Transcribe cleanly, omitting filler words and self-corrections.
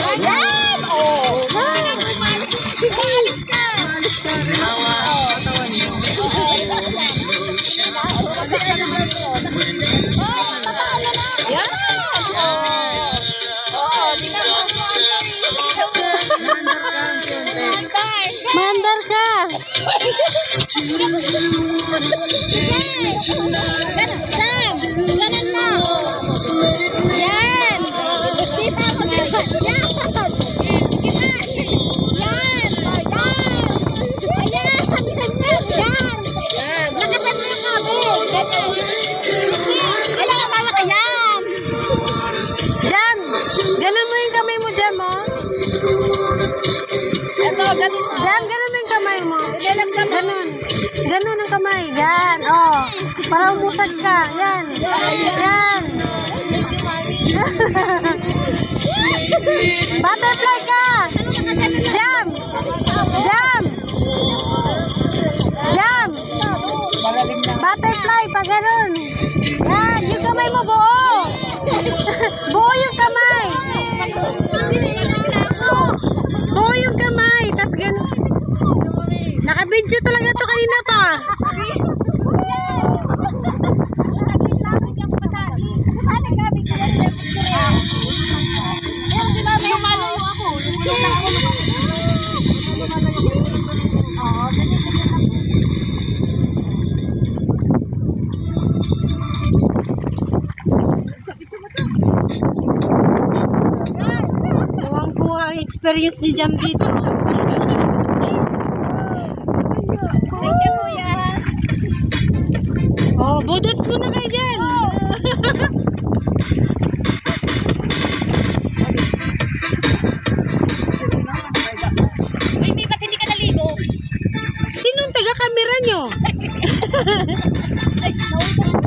Ayan! Oh! Alis ka! Ayan! Oh, Mandar ka. Sam! Ganon mo! Yan! Kita mo siya! Yan! Yan! Ayan! Yan! Lakasan mo yung kabel! Ganon! Alam ka tama ka yan! Jam. Ganun mo yung kamay mo, Jam, oh. Ito, ganon mo! Jam, ganun mo yung kamay mo. Ilalam ka mo! Ganun. Ganun ang kamay. Yan, oh. Para umusag ka. Yan. Yan. Butterfly ka. Jam. Jam. Jam. Butterfly, pa ganun. Yan, yung kamay mo buo. Buo yung kamay. Buo yung kamay. Tas ganun. Naka-video talaga to kanina pa. Kuwang-kuwa ang experience ni Jam dito. Thank you, kuya. Oh, budots mo na kayo dyan. Uy, ba't hindi ka naligo? Sinong taga-camera nyo? Ay, nautong